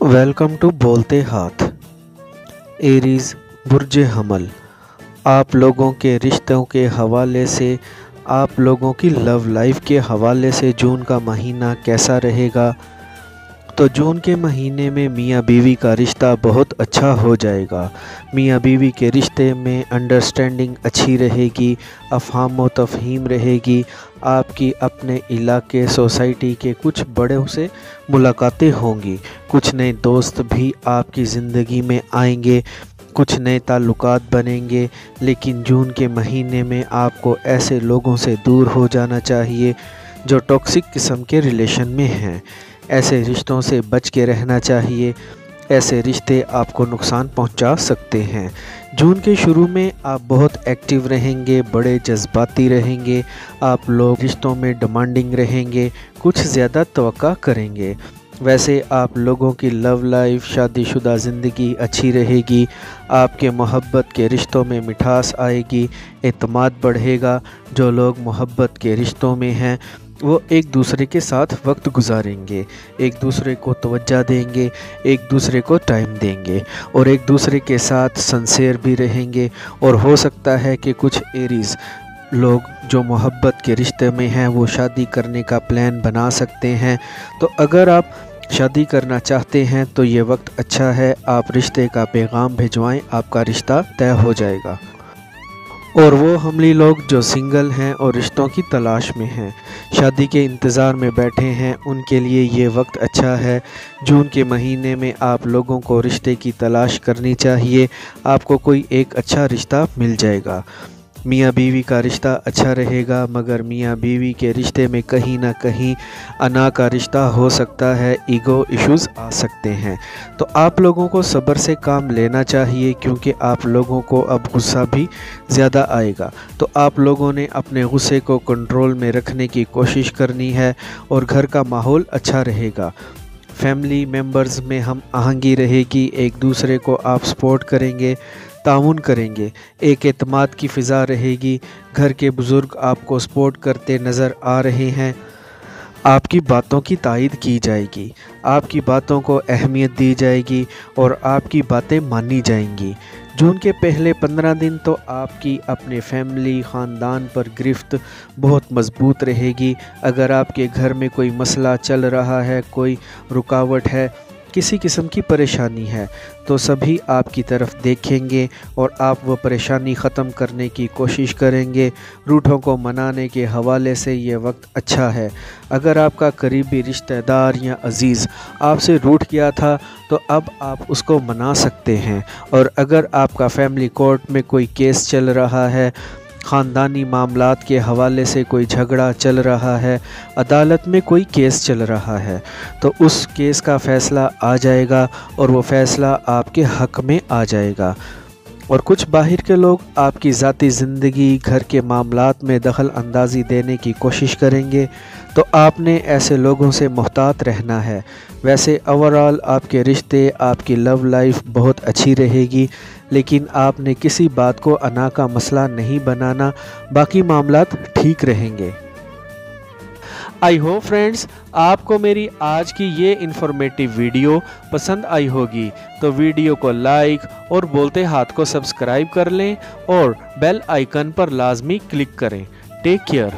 Welcome to बोलते हाथ। Aries बुर्ज हमल। आप लोगों के रिश्तों के हवाले से, आप लोगों की लव लाइफ के हवाले से जून का महीना कैसा रहेगा? तो जून के महीने में मियाँ बीवी का रिश्ता बहुत अच्छा हो जाएगा। मियाँ बीवी के रिश्ते में अंडरस्टैंडिंग अच्छी रहेगी, अफ़हाम व तफ़हीम रहेगी। आपकी अपने इलाके सोसाइटी के कुछ बड़ों से मुलाकातें होंगी, कुछ नए दोस्त भी आपकी ज़िंदगी में आएंगे, कुछ नए ताल्लुकात बनेंगे। लेकिन जून के महीने में आपको ऐसे लोगों से दूर हो जाना चाहिए जो टॉक्सिक किस्म के रिलेशन में हैं। ऐसे रिश्तों से बच के रहना चाहिए। ऐसे रिश्ते आपको नुकसान पहुंचा सकते हैं। जून के शुरू में आप बहुत एक्टिव रहेंगे, बड़े जज्बाती रहेंगे। आप लोग रिश्तों में डिमांडिंग रहेंगे, कुछ ज़्यादा तवक्का करेंगे। वैसे आप लोगों की लव लाइफ, शादीशुदा ज़िंदगी अच्छी रहेगी। आपके मोहब्बत के रिश्तों में मिठास आएगी, एतमाद बढ़ेगा। जो लोग मोहब्बत के रिश्तों में हैं वो एक दूसरे के साथ वक्त गुजारेंगे, एक दूसरे को तवज्जो देंगे, एक दूसरे को टाइम देंगे और एक दूसरे के साथ सिंसियर भी रहेंगे। और हो सकता है कि कुछ एरीज़ लोग जो मोहब्बत के रिश्ते में हैं वो शादी करने का प्लान बना सकते हैं। तो अगर आप शादी करना चाहते हैं तो ये वक्त अच्छा है। आप रिश्ते का पैगाम भिजवाएं, आपका रिश्ता तय हो जाएगा। और वो हमली लोग जो सिंगल हैं और रिश्तों की तलाश में हैं, शादी के इंतज़ार में बैठे हैं, उनके लिए ये वक्त अच्छा है। जून के महीने में आप लोगों को रिश्ते की तलाश करनी चाहिए। आपको कोई एक अच्छा रिश्ता मिल जाएगा। मियाँ बीवी का रिश्ता अच्छा रहेगा, मगर मियाँ बीवी के रिश्ते में कहीं ना कहीं अना का रिश्ता हो सकता है, ईगो इश्यूज़ आ सकते हैं। तो आप लोगों को सब्र से काम लेना चाहिए, क्योंकि आप लोगों को अब गुस्सा भी ज़्यादा आएगा। तो आप लोगों ने अपने गुस्से को कंट्रोल में रखने की कोशिश करनी है और घर का माहौल अच्छा रहेगा। फैमिली मेम्बर्स में हम आहंगी रहेगी, एक दूसरे को आप सपोर्ट करेंगे, ताउन करेंगे, एक एतमाद की फ़िज़ा रहेगी। घर के बुज़ुर्ग आपको सपोर्ट करते नज़र आ रहे हैं। आपकी बातों की तायद की जाएगी, आपकी बातों को अहमियत दी जाएगी और आपकी बातें मानी जाएंगी। जून के पहले 15 दिन तो आपकी अपने फैमिली ख़ानदान पर गिरफ्त बहुत मज़बूत रहेगी। अगर आपके घर में कोई मसला चल रहा है, कोई रुकावट है, किसी किस्म की परेशानी है, तो सभी आपकी तरफ देखेंगे और आप वो परेशानी ख़त्म करने की कोशिश करेंगे। रूठों को मनाने के हवाले से ये वक्त अच्छा है। अगर आपका करीबी रिश्तेदार या अज़ीज़ आपसे रूठ गया था तो अब आप उसको मना सकते हैं। और अगर आपका फैमिली कोर्ट में कोई केस चल रहा है, ख़ानदानी मामलात के हवाले से कोई झगड़ा चल रहा है, अदालत में कोई केस चल रहा है, तो उस केस का फ़ैसला आ जाएगा और वो फ़ैसला आपके हक़ में आ जाएगा। और कुछ बाहर के लोग आपकी ज़ाती ज़िंदगी, घर के मामलात में दखल अंदाज़ी देने की कोशिश करेंगे, तो आपने ऐसे लोगों से मुहतात रहना है। वैसे ओवरऑल आपके रिश्ते, आपकी लव लाइफ बहुत अच्छी रहेगी, लेकिन आपने किसी बात को अना का मसला नहीं बनाना, बाकी मामलात ठीक रहेंगे। आई होप फ्रेंड्स आपको मेरी आज की ये इन्फॉर्मेटिव वीडियो पसंद आई होगी। तो वीडियो को लाइक और बोलते हाथ को सब्सक्राइब कर लें और बेल आइकन पर लाजमी क्लिक करें। Take care.